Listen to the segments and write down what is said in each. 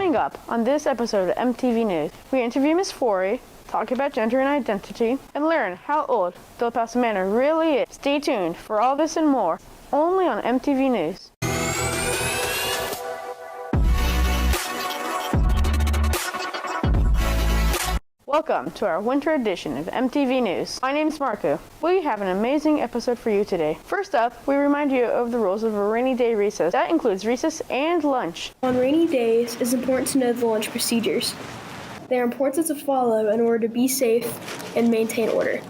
Coming up on this episode of MTV News, we interview Miss Forey, talk about gender and identity, and learn how old the Paso Manor really is. Stay tuned for all this and more, only on MTV News. Welcome to our winter edition of MTV News. My name is Marco. We have an amazing episode for you today. First up, we remind you of the rules of a rainy day recess. That includes recess and lunch. On rainy days, it's important to know the lunch procedures. They are important to follow in order to be safe and maintain order.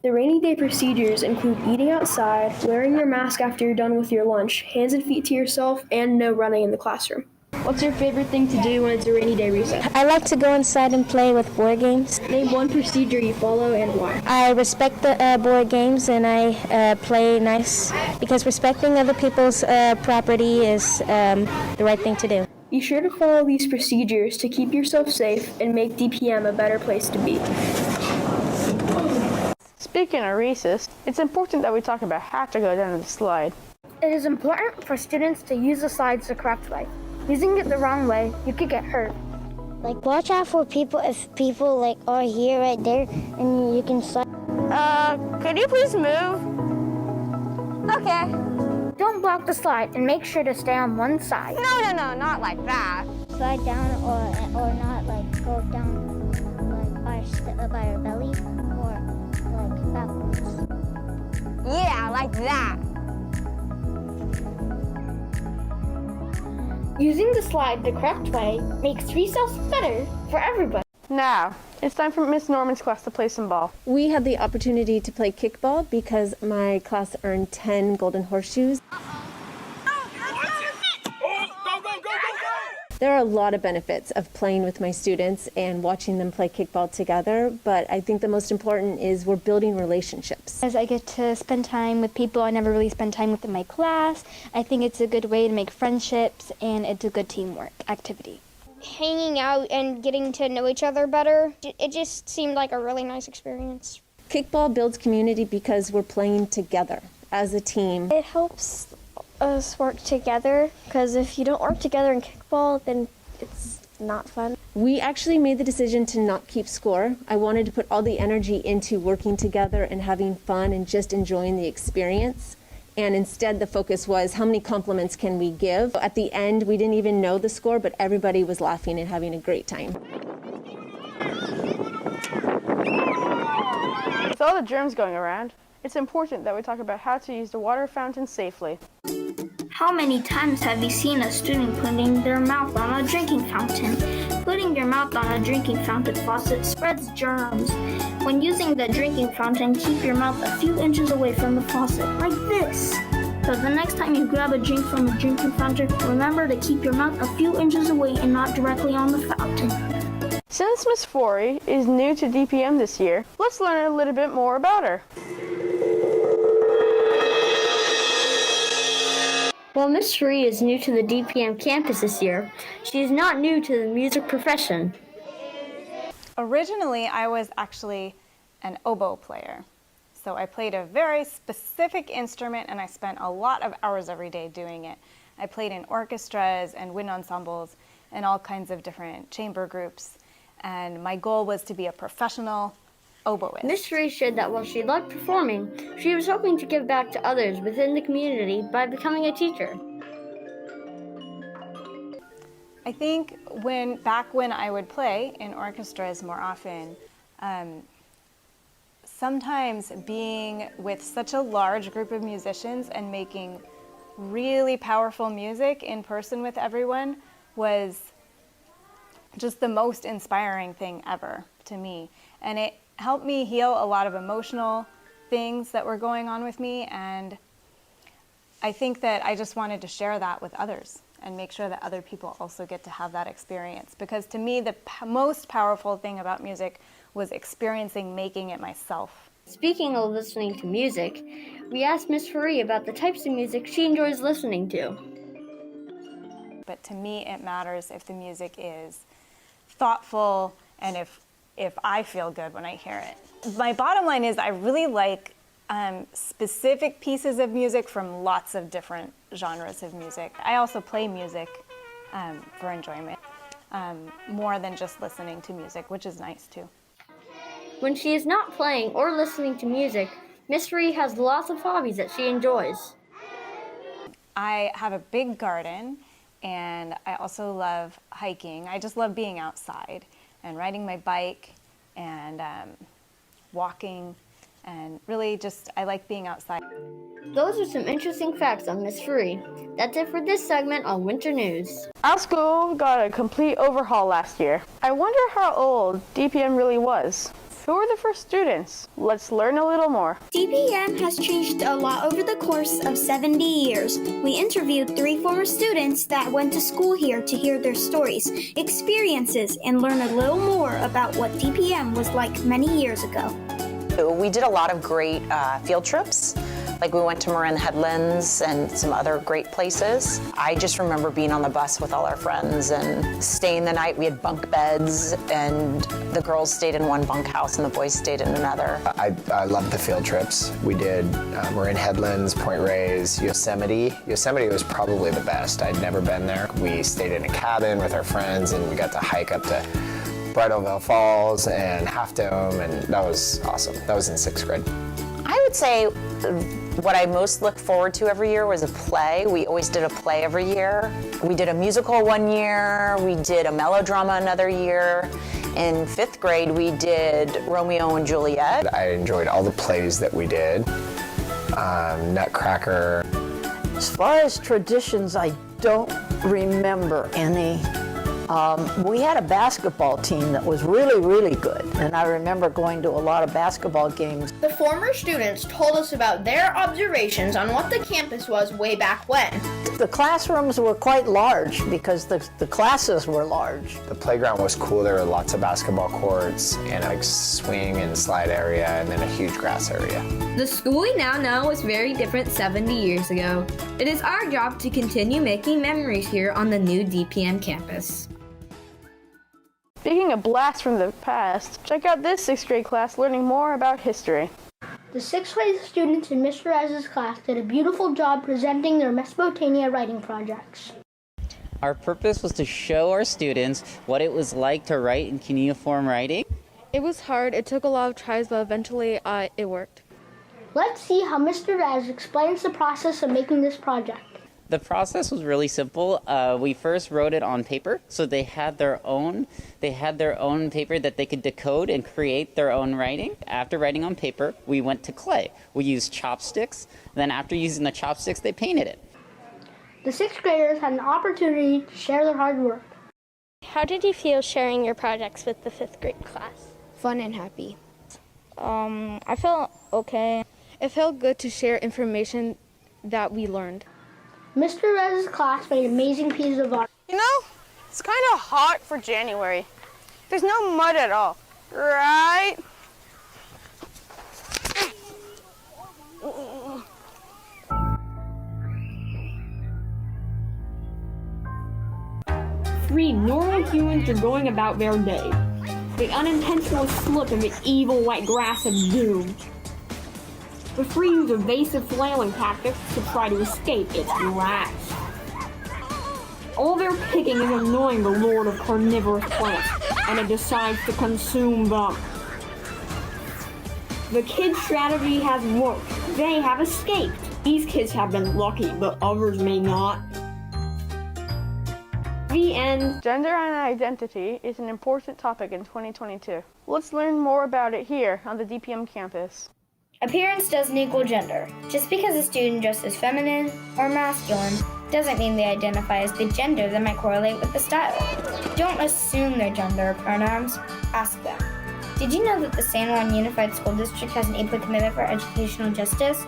The rainy day procedures include eating outside, wearing your mask after you're done with your lunch, hands and feet to yourself, and no running in the classroom. What's your favorite thing to do when it's a rainy day recess? I like to go inside and play with board games. Name one procedure you follow and why. I respect the board games and I play nice because respecting other people's property is the right thing to do. Be sure to follow these procedures to keep yourself safe and make DPM a better place to be. Speaking of recess, it's important that we talk about how to go down the slide. It is important for students to use the slides the correct way. Using it the wrong way, you could get hurt. Like, watch out for people if people like are here right there and you can slide. Could you please move? Okay. Don't block the slide and make sure to stay on one side. No, not like that. Slide down or not like go down like by our belly or like backwards. Yeah, like that. Using the slide the correct way makes recess better for everybody. Now, it's time for Miss Norman's class to play some ball. We had the opportunity to play kickball because my class earned 10 golden horseshoes. There are a lot of benefits of playing with my students and watching them play kickball together, but I think the most important is we're building relationships. As I get to spend time with people I never really spend time with in my class, I think it's a good way to make friendships and it's a good teamwork activity. Hanging out and getting to know each other better, it just seemed like a really nice experience. Kickball builds community because we're playing together as a team. It helps us work together because if you don't work together in kickball, then it's not fun. We actually made the decision to not keep score. I wanted to put all the energy into working together and having fun and just enjoying the experience. And instead the focus was how many compliments can we give. At the end, we didn't even know the score, but everybody was laughing and having a great time. With all the germs going around, it's important that we talk about how to use the water fountain safely. How many times have you seen a student putting their mouth on a drinking fountain? Putting your mouth on a drinking fountain faucet spreads germs. When using the drinking fountain, keep your mouth a few inches away from the faucet, like this. So the next time you grab a drink from a drinking fountain, remember to keep your mouth a few inches away and not directly on the fountain. Since Miss Forey is new to DPM this year, let's learn a little bit more about her. While Miss Forey is new to the DPM campus this year, she is not new to the music profession. Originally, I was actually an oboe player. So I played a very specific instrument and I spent a lot of hours every day doing it. I played in orchestras and wind ensembles and all kinds of different chamber groups. And my goal was to be a professional oboist. Miss Forey said that while she loved performing, she was hoping to give back to others within the community by becoming a teacher. I think back when I would play in orchestras more often, sometimes being with such a large group of musicians and making really powerful music in person with everyone was just the most inspiring thing ever to me. And it helped me heal a lot of emotional things that were going on with me, and I think that I just wanted to share that with others and make sure that other people also get to have that experience. Because to me, the most powerful thing about music was experiencing making it myself. Speaking of listening to music, we asked Miss Forey about the types of music she enjoys listening to. But to me, it matters if the music is thoughtful and if I feel good when I hear it. My bottom line is I really like specific pieces of music from lots of different genres of music. I also play music for enjoyment, more than just listening to music, which is nice too. When she is not playing or listening to music, Miss Free has lots of hobbies that she enjoys. I have a big garden, and I also love hiking. I just love being outside and riding my bike and walking, and really just, I like being outside. Those are some interesting facts on Miss Free. That's it for this segment on Winter News. Our school got a complete overhaul last year. I wonder how old DPM really was. Who were the first students? Let's learn a little more. DPM has changed a lot over the course of 70 years. We interviewed 3 former students that went to school here to hear their stories, experiences, and learn a little more about what DPM was like many years ago. We did a lot of great field trips. Like we went to Marin Headlands and some other great places. I just remember being on the bus with all our friends and staying the night. We had bunk beds, and the girls stayed in one bunkhouse and the boys stayed in another. I loved the field trips. We did Marin Headlands, Point Reyes, Yosemite. Yosemite was probably the best. I'd never been there. We stayed in a cabin with our friends, and we got to hike up to Bridalveil Falls and Half Dome, and that was awesome. That was in 6th grade. I would say what I most looked forward to every year was a play. We always did a play every year. We did a musical one year. We did a melodrama another year. In 5th grade, we did Romeo and Juliet. I enjoyed all the plays that we did. Nutcracker. As far as traditions, I don't remember any. We had a basketball team that was really, really good, and I remember going to a lot of basketball games. The former students told us about their observations on what the campus was way back when. The classrooms were quite large because the classes were large. The playground was cool. There were lots of basketball courts and a swing and slide area, and then a huge grass area. The school we now know was very different 70 years ago. It is our job to continue making memories here on the new DPM campus. Speaking of blasts from the past, check out this 6th grade class learning more about history. The 6th grade students in Mr. Rez's class did a beautiful job presenting their Mesopotamia writing projects. Our purpose was to show our students what it was like to write in cuneiform writing. It was hard, it took a lot of tries, but eventually it worked. Let's see how Mr. Rez explains the process of making this project. The process was really simple. We first wrote it on paper, so they had their own paper that they could decode and create their own writing. After writing on paper, we went to clay. We used chopsticks. Then after using the chopsticks, they painted it. The 6th graders had an opportunity to share their hard work. How did you feel sharing your projects with the 5th grade class? Fun and happy. I felt okay. It felt good to share information that we learned. Mr. Rez's class made amazing pieces of art. You know, it's kind of hot for January. There's no mud at all, right? Three normal humans are going about their day. The unintentional slip of the evil white grass of doom. The three use evasive flailing tactics to try to escape its grasp. All they're picking is annoying the Lord of Carnivorous Plants, and it decides to consume them. The kids' strategy has worked. They have escaped. These kids have been lucky, but others may not. The end. Gender and identity is an important topic in 2022. Let's learn more about it here on the DPM campus. Appearance doesn't equal gender. Just because a student dresses feminine or masculine doesn't mean they identify as the gender that might correlate with the style. Don't assume their gender or pronouns. Ask them. Did you know that the San Juan Unified School District has an April commitment for educational justice?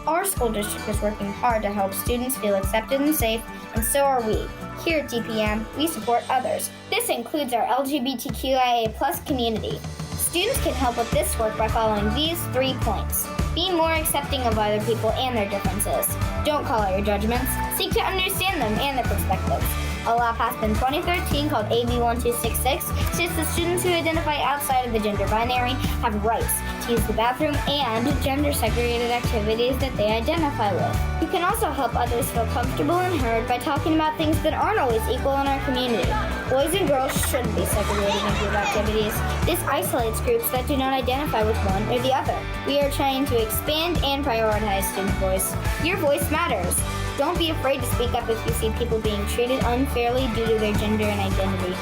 Our school district is working hard to help students feel accepted and safe, and so are we. Here at DPM, we support others. This includes our LGBTQIA+ community. Students can help with this work by following these 3 points. Be more accepting of other people and their differences. Don't call out your judgments. Seek to understand them and their perspectives. A law passed in 2013 called AB 1266 states that students who identify outside of the gender binary have rights to use the bathroom, and gender-segregated activities that they identify with. You can also help others feel comfortable and heard by talking about things that aren't always equal in our community. Boys and girls shouldn't be segregated in group activities. This isolates groups that do not identify with one or the other. We are trying to expand and prioritize student voice. Your voice matters. Don't be afraid to speak up if you see people being treated unfairly due to their gender and identity.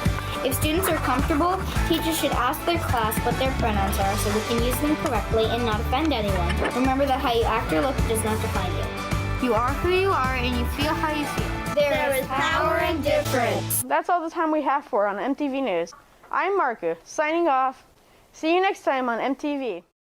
If students are comfortable, teachers should ask their class what their pronouns are so we can use them correctly and not offend anyone. Remember that how you act or look does not define you. You are who you are and you feel how you feel. There is power in difference. That's all the time we have for on MTV News. I'm Marco, signing off. See you next time on MTV.